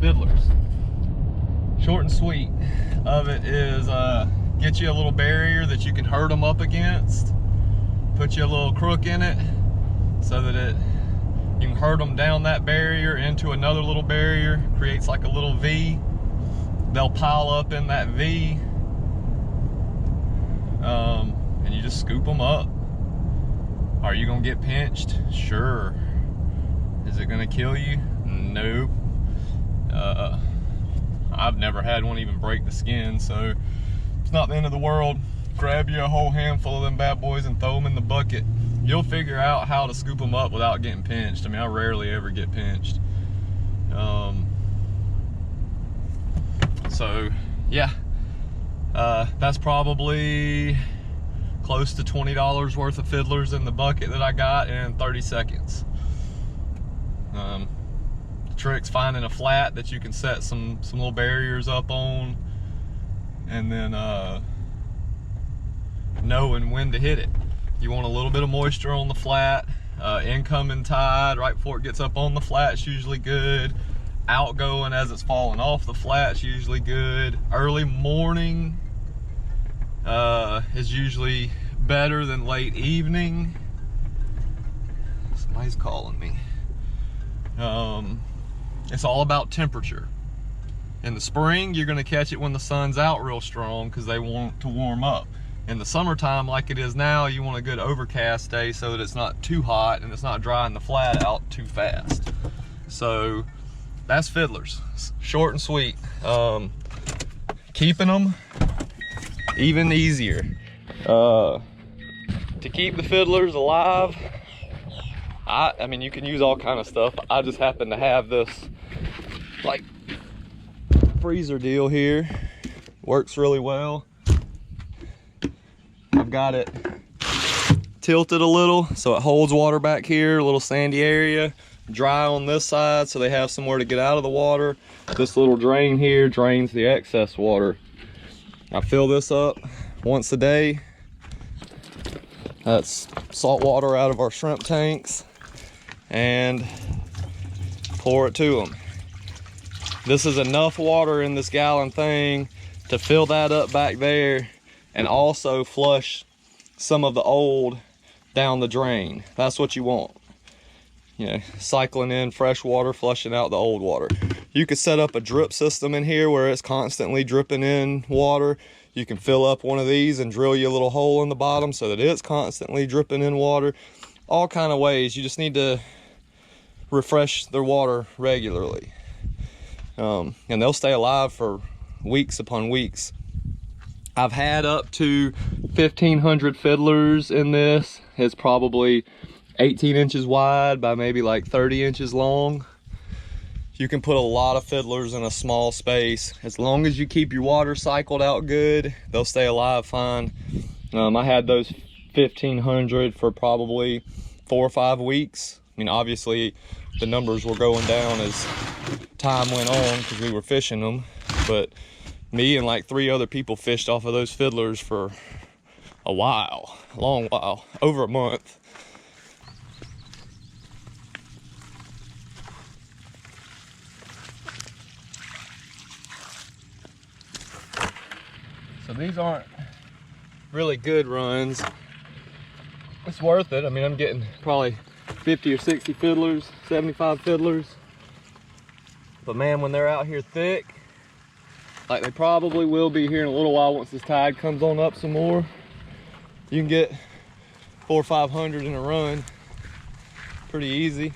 Fiddlers. Short and sweet of it is get you a little barrier that you can herd them up against. Put you a little crook in it so that you can herd them down that barrier into another little barrier. Creates like a little V. They'll pile up in that V, and you just scoop them up. Are you gonna get pinched? Sure. Is it gonna kill you? Nope. I've never had one even break the skin, so it's not the end of the world. Grab you a whole handful of them bad boys and throw them in the bucket. You'll figure out how to scoop them up without getting pinched. I mean, I rarely ever get pinched. So yeah, that's probably close to $20 worth of Fiddlers in the bucket that I got in 30 seconds. The trick's finding a flat that you can set some little barriers up on, and then knowing when to hit it. You want a little bit of moisture on the flat. Incoming tide right before it gets up on the flat is usually good. Outgoing as it's falling off the flat is usually good. Early morning is usually better than late evening. Somebody's calling me. It's all about temperature. In the spring, you're gonna catch it when the sun's out real strong because they want to warm up. In the summertime, like it is now, you want a good overcast day so that it's not too hot and it's not drying the flat out too fast. So that's Fiddlers, short and sweet. Keeping them even easier. To keep the Fiddlers alive, I mean, you can use all kind of stuff. I just happen to have this like freezer deal here. Works really well. I've got it tilted a little so it holds water back here, a little sandy area. Dry on this side so they have somewhere to get out of the water. This little drain here drains the excess water. I fill this up once a day. That's salt water out of our shrimp tanks, and pour it to them. This is enough water in this gallon thing to fill that up back there and also flush some of the old down the drain. That's what you want. You know, cycling in fresh water, flushing out the old water. You could set up a drip system in here where it's constantly dripping in water. You can fill up one of these and drill you a little hole in the bottom so that it's constantly dripping in water. All kind of ways. You just need to refresh their water regularly. And they'll stay alive for weeks upon weeks. I've had up to 1,500 Fiddlers in this. It's probably 18 inches wide by maybe like 30 inches long. You can put a lot of Fiddlers in a small space. As long as you keep your water cycled out good, they'll stay alive fine. I had those 1,500 for probably 4 or 5 weeks. I mean, obviously the numbers were going down as time went on because we were fishing them, but me and like 3 other people fished off of those Fiddlers for a while, a long while, over a month. So these aren't really good runs. It's worth it. I mean, I'm getting probably 50 or 60 Fiddlers, 75 Fiddlers. But man, when they're out here thick, like they probably will be here in a little while once this tide comes on up some more, you can get 400 or 500 in a run pretty easy.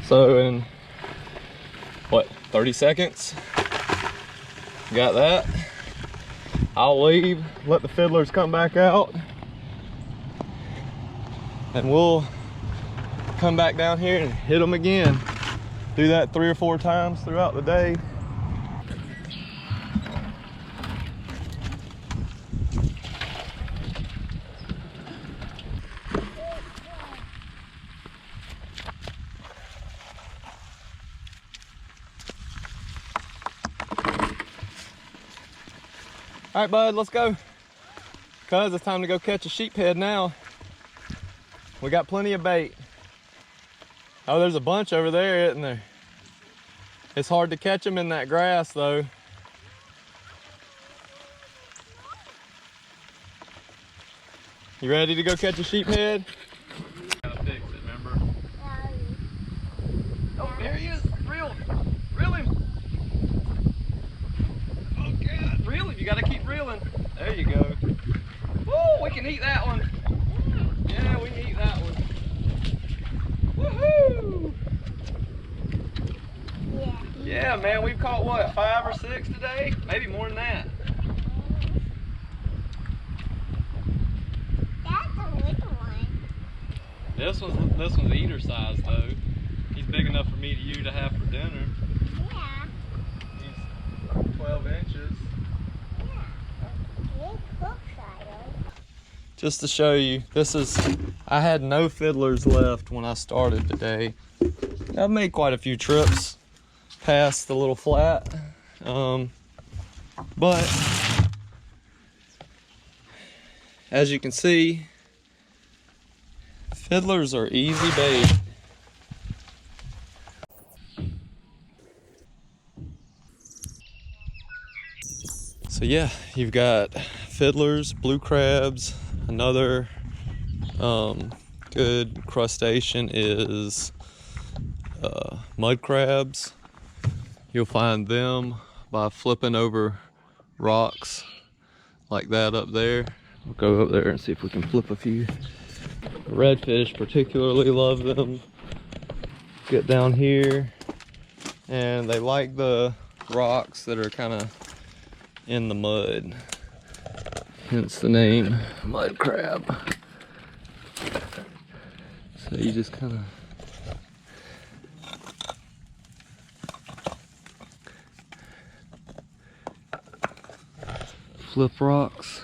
So in what, 30 seconds, got that. I'll leave, let the Fiddlers come back out, and we'll come back down here and hit them again. Do that 3 or 4 times throughout the day. All right, bud, let's go. Cuz it's time to go catch a sheephead now. We got plenty of bait. Oh, there's a bunch over there, isn't there? It's hard to catch them in that grass though. You ready to go catch a sheephead? Gotta fix it, remember? Oh, there he is. Reel him. Reel him. Oh, God. Reel him. You gotta keep reeling. There you go. Woo, we can eat that one. Yeah, we can eat that one. Woohoo! Yeah, man, we've caught what, 5 or 6 today? Maybe more than that. That's a little one. This one's eater size though. He's big enough for me to you to have for dinner. Yeah. He's 12 inches. Yeah. Big hook size. Just to show you, I had no fiddlers left when I started today. I've made quite a few trips past the little flat, but as you can see, fiddlers are easy bait. So yeah, you've got fiddlers, blue crabs. Another good crustacean is mud crabs. You'll find them by flipping over rocks like that up there. We'll go up there and see if we can flip a few. Redfish particularly love them. Get down here, and they like the rocks that are kind of in the mud. Hence the name mud crab. So you just kind of flip rocks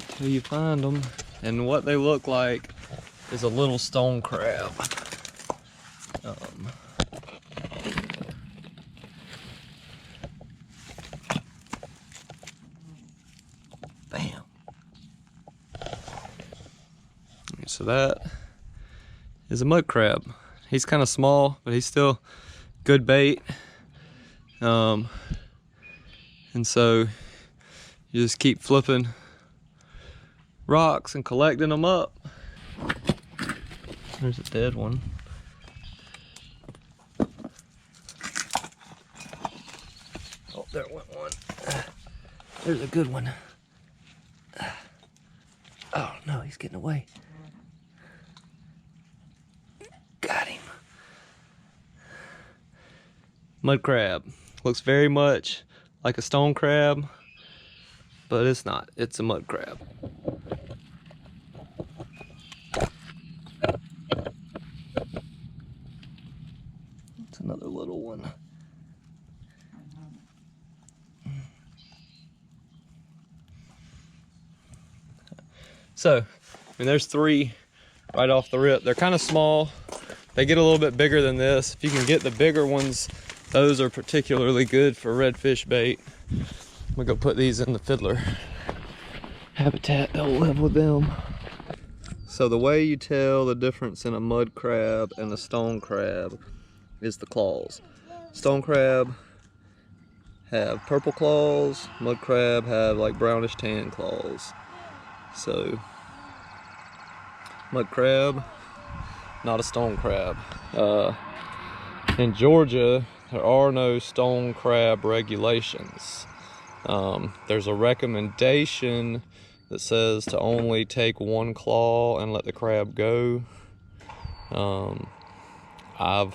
till you find them, and what they look like is a little stone crab. Bam. So that is a mud crab. He's kind of small, but he's still good bait. And so you just keep flipping rocks and collecting them up. There's a dead one. Oh, there went one. There's a good one. Oh no, he's getting away. Got him. Mud crab. Looks very much like a stone crab, but it's not. It's a mud crab. It's another little one. So, I mean, there's 3 right off the rip. They're kind of small. They get a little bit bigger than this. If you can get the bigger ones, those are particularly good for redfish bait. I'm gonna go put these in the fiddler habitat. They'll live with them. So the way you tell the difference in a mud crab and a stone crab is the claws. Stone crab have purple claws. Mud crab have like brownish tan claws. So mud crab, not a stone crab. In Georgia, there are no stone crab regulations. There's a recommendation that says to only take 1 claw and let the crab go. I've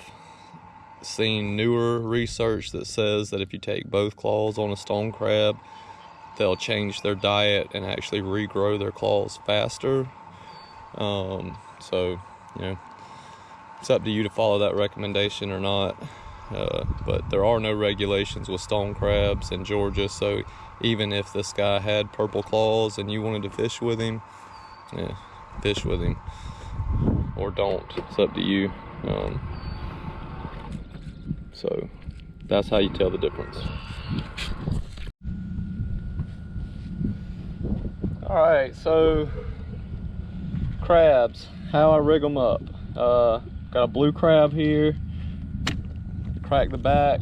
seen newer research that says that if you take both claws on a stone crab, they'll change their diet and actually regrow their claws faster. So, you know, it's up to you to follow that recommendation or not. But there are no regulations with stone crabs in Georgia, so even if this guy had purple claws and you wanted to fish with him, yeah, fish with him. Or don't. It's up to you. So that's how you tell the difference. Alright, so crabs, how I rig them up. Got a blue crab here. crack the back.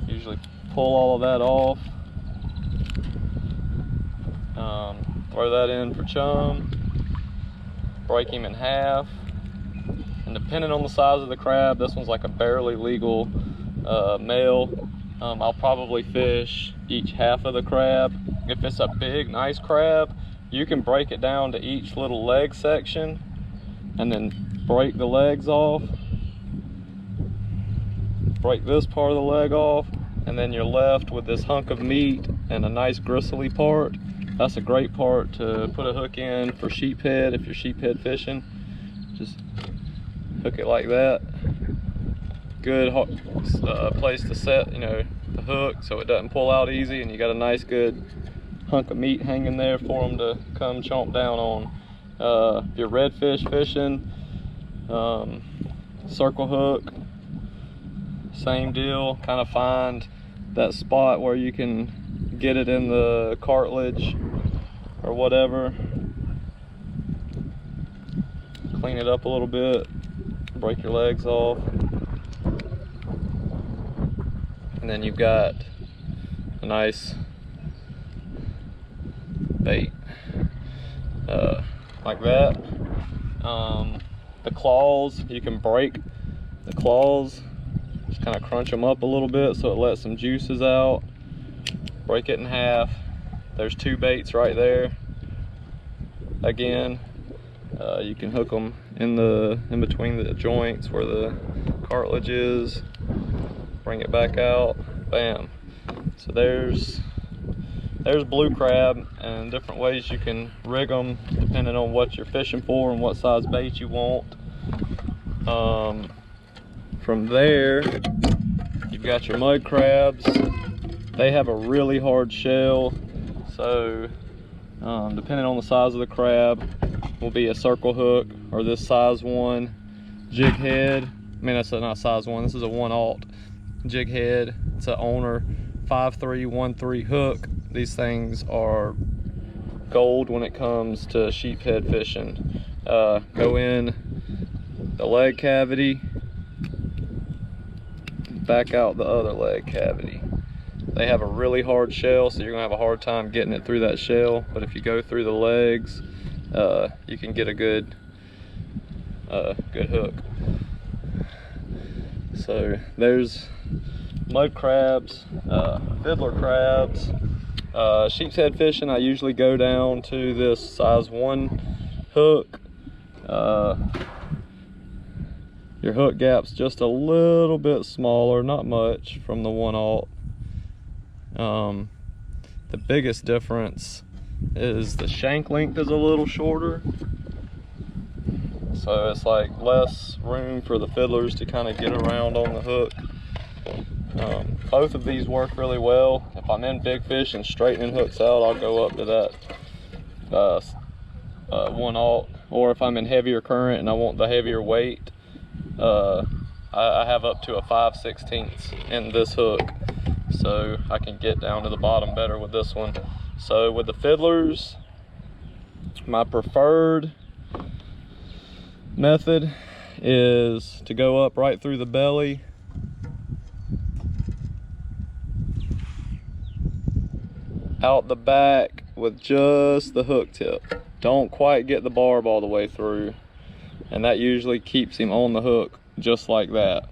Usually pull all of that off. Throw that in for chum. Break him in half. And depending on the size of the crab, this one's like a barely legal male. I'll probably fish each half of the crab. If it's a big, nice crab, you can break it down to each little leg section and then break the legs off. Break this part of the leg off, and then you're left with this hunk of meat and a nice gristly part. That's a great part to put a hook in for sheephead if you're sheephead fishing. Just hook it like that. Good place to set, you know, the hook so it doesn't pull out easy, and you got a nice good hunk of meat hanging there for them to come chomp down on. If you're redfish fishing, circle hook, same deal. Kind of find that spot where you can get it in the cartilage or whatever. Clean it up a little bit, break your legs off, and then you've got a nice bait like that. The claws, you can break the claws, just kind of crunch them up a little bit so it lets some juices out. Break it in half. There's two baits right there. Again, you can hook them in between the joints where the cartilage is. Bring it back out. Bam. So there's blue crab, and different ways you can rig them depending on what you're fishing for and what size bait you want. From there, you've got your mud crabs. They have a really hard shell, so depending on the size of the crab, will be a circle hook or this size 1 jig head. I mean, that's not size 1. This is a 1/0 jig head. It's an owner 5313 hook. These things are gold when it comes to sheephead fishing. Go in the leg cavity, back out the other leg cavity. They have a really hard shell, so you're gonna have a hard time getting it through that shell, but if you go through the legs, you can get a good hook. So there's mud crabs, fiddler crabs. Sheep's head fishing, I usually go down to this size 1 hook. Your hook gap's just a little bit smaller, not much, from the 1/0. The biggest difference is the shank length is a little shorter, so it's like less room for the fiddlers to kind of get around on the hook. Both of these work really well. If I'm in big fish and straightening hooks out, I'll go up to that 1/0, or if I'm in heavier current and I want the heavier weight, I have up to a 5/16 in this hook, so I can get down to the bottom better with this one. So with the fiddlers, my preferred method is to go up right through the belly, out the back with just the hook tip. Don't quite get the barb all the way through, and that usually keeps him on the hook just like that.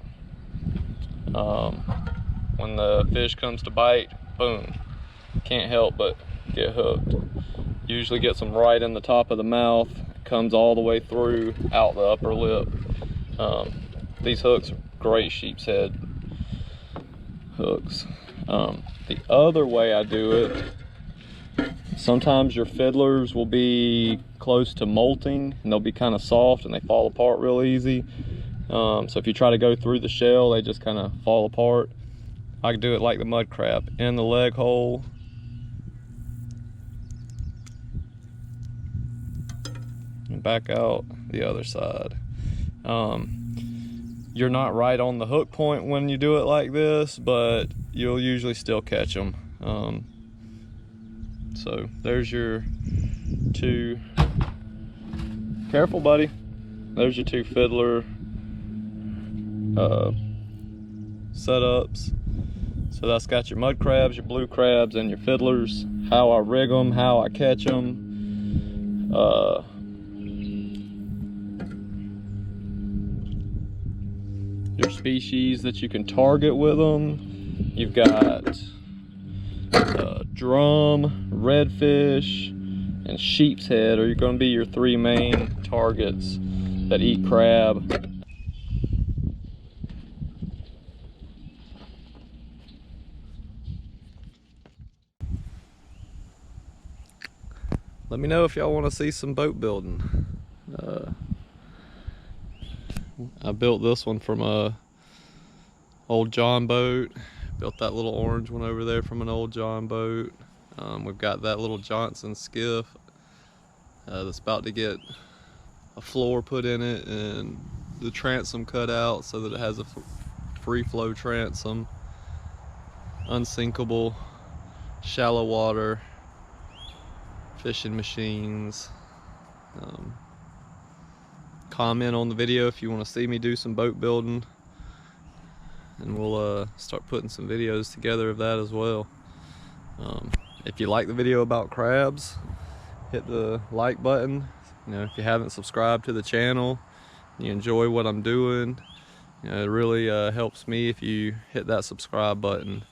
When the fish comes to bite, boom, can't help but get hooked. Usually gets them right in the top of the mouth, comes all the way through out the upper lip. These hooks are great sheep's head hooks. The other way I do it, sometimes your fiddlers will be close to molting and they'll be kind of soft and they fall apart real easy. So if you try to go through the shell, they just kind of fall apart. I can do it like the mud crab, in the leg hole, and back out the other side. You're not right on the hook point when you do it like this, but you'll usually still catch them. So there's your two, careful buddy, there's your two fiddler setups. So that's got your mud crabs, your blue crabs, and your fiddlers. How I rig them, how I catch them. Your species that you can target with them. You've got drum, redfish, and sheep's head are going to be your three main targets that eat crab. Let me know if y'all want to see some boat building. I built this one from a old John boat. Built that little orange one over there from an old John boat. We've got that little Johnson skiff that's about to get a floor put in it and the transom cut out so that it has a free flow transom. Unsinkable, shallow water, fishing machines. Comment on the video if you want to see me do some boat building, and we'll start putting some videos together of that as well. If you like the video about crabs, hit the like button. You know, if you haven't subscribed to the channel, you enjoy what I'm doing, you know, it really helps me if you hit that subscribe button.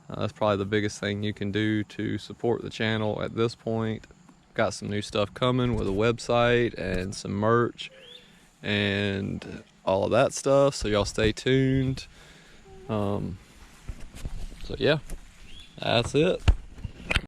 That's probably the biggest thing you can do to support the channel at this point. Got some new stuff coming with a website and some merch and all of that stuff, so y'all stay tuned. So yeah, that's it.